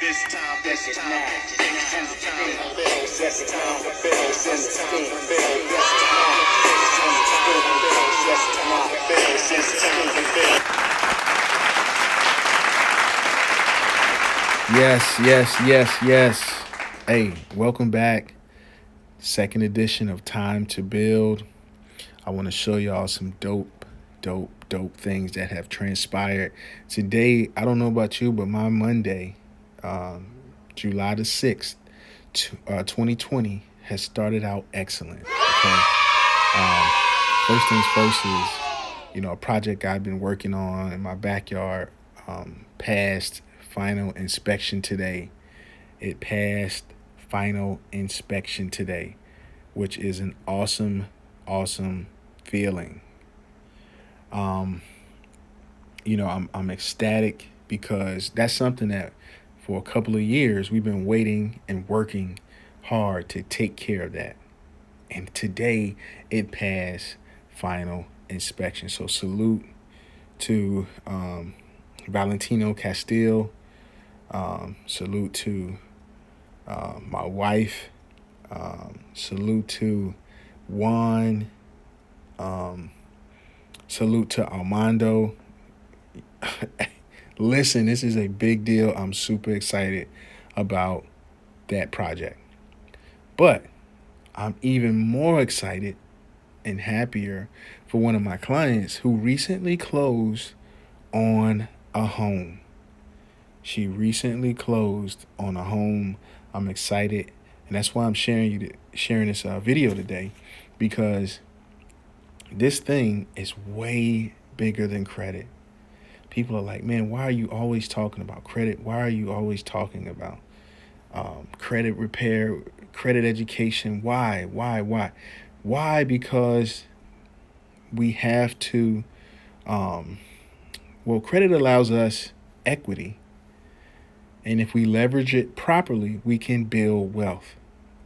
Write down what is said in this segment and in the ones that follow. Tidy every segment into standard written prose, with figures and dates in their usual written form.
Yes. Hey, welcome back. Second edition of Time to Build. I want to show y'all some dope things that have transpired. Today, I don't know about you, but my Monday, July the 6th, 2020, has started out excellent. Okay. First things first is, a project I've been working on in my backyard passed final inspection today. It passed final inspection today, which is an awesome feeling. I'm ecstatic because that's something that for a couple of years we've been waiting and working hard to take care of that. And today it passed final inspection. So salute to Valentino Castile. Salute to my wife. Salute to Juan. Salute to Armando. Listen, this is a big deal. I'm super excited about that project. But I'm even more excited and happier for one of my clients who recently closed on a home. She recently closed on a home. I'm excited, and that's why I'm sharing this video today, because this thing is way bigger than credit. People are like, man, why are you always talking about credit? Why are you always talking about credit repair, credit education? Why? Why? Because we have to, credit allows us equity. And if we leverage it properly, we can build wealth.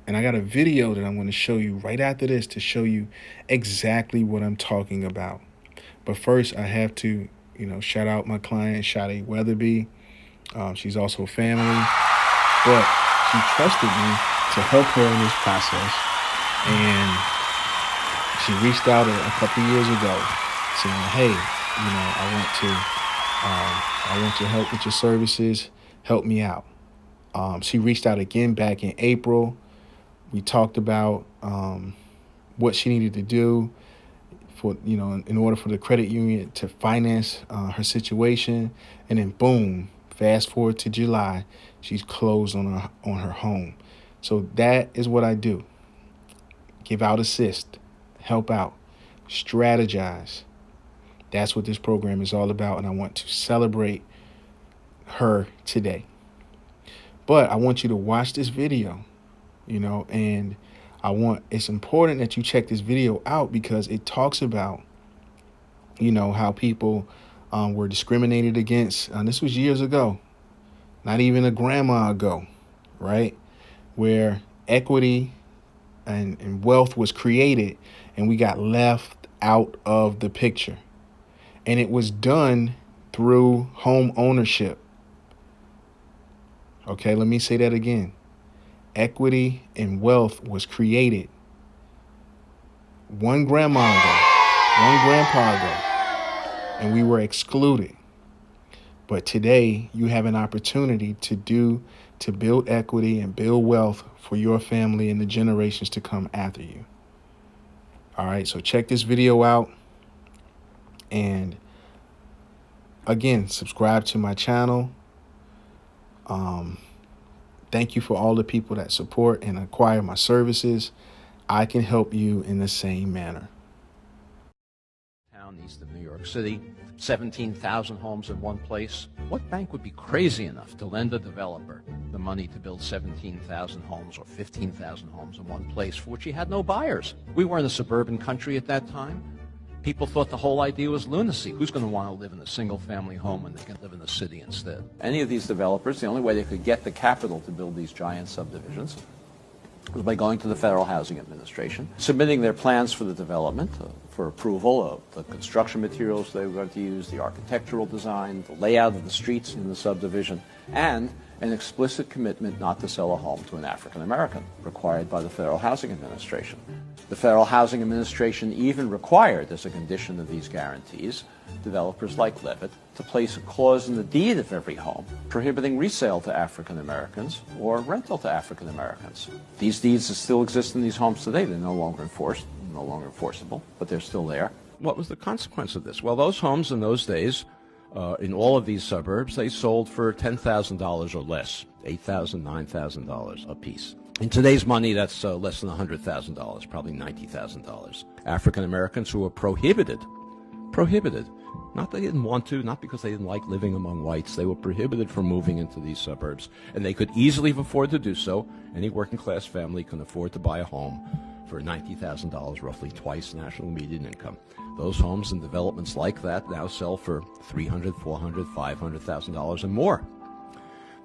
And I got a video that I'm going to show you right after this to show you exactly what I'm talking about. But first, I have to, shout out my client, Shadi Weatherby. She's also family. But she trusted me to help her in this process. And she reached out a couple of years ago saying, hey, I want your help with your services. Help me out. She reached out again back in April. We talked about what she needed to do for, in order for the credit union to finance her situation. And then boom, fast forward to July, she's closed on her home. So that is what I do. Give out assist, help out, strategize. That's what this program is all about. And I want to celebrate her today. But I want you to watch this video, and it's important that you check this video out because it talks about, how people were discriminated against. This was years ago, not even a grandma ago, right? Where equity and wealth was created and we got left out of the picture. And it was done through home ownership. Okay, let me say that again. Equity and wealth was created one grandma ago, one grandpa ago, and we were excluded. But today, you have an opportunity to build equity and build wealth for your family and the generations to come after you. All right, so check this video out. And again, subscribe to my channel. Thank you for all the people that support and acquire my services. I can help you in the same manner. Town east of New York City, 17,000 homes in one place. What bank would be crazy enough to lend a developer the money to build 17,000 homes or 15,000 homes in one place for which he had no buyers? We were in a suburban country at that time. People thought the whole idea was lunacy. Who's going to want to live in a single-family home when they can live in the city instead? Any of these developers, the only way they could get the capital to build these giant subdivisions was by going to the Federal Housing Administration, submitting their plans for the development, for approval of the construction materials they were going to use, the architectural design, the layout of the streets in the subdivision, and an explicit commitment not to sell a home to an African American, required by the Federal Housing Administration. The Federal Housing Administration even required, as a condition of these guarantees, developers like Levitt to place a clause in the deed of every home prohibiting resale to African Americans or rental to African Americans. These deeds still exist in these homes today. They're no longer enforced, no longer enforceable, but they're still there. What was the consequence of this? Well, those homes in those days, in all of these suburbs, they sold for $10,000 or less, $8,000, $9,000 a piece. In today's money, that's less than $100,000, probably $90,000. African Americans who were prohibited, not they didn't want to, not because they didn't like living among whites, they were prohibited from moving into these suburbs, and they could easily afford to do so. Any working class family can afford to buy a home for $90,000, roughly twice national median income. Those homes and developments like that now sell for $300,000, $400,000, $500,000 and more.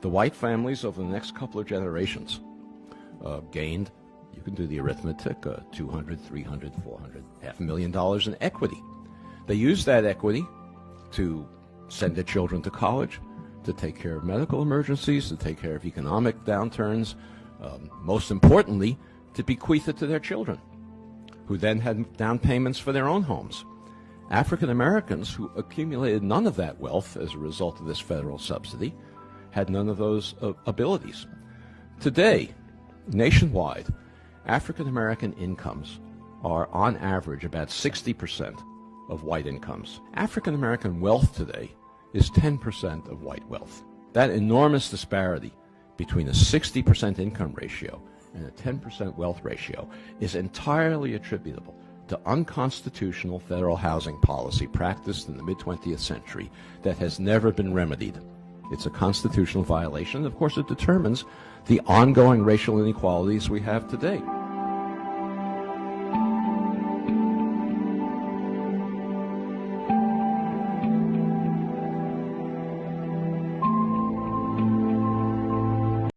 The white families over the next couple of generations gained, you can do the arithmetic, $200,000, $300,000, $400,000, $500,000 in equity. They used that equity to send their children to college, to take care of medical emergencies, to take care of economic downturns, most importantly, to bequeath it to their children, who then had down payments for their own homes. African Americans who accumulated none of that wealth as a result of this federal subsidy had none of those abilities. Today, nationwide, African American incomes are on average about 60% of white incomes. African American wealth today is 10% of white wealth. That enormous disparity between a 60% income ratio and a 10% wealth ratio is entirely attributable to unconstitutional federal housing policy practiced in the mid-20th century that has never been remedied. It's a constitutional violation, and of course it determines the ongoing racial inequalities we have today.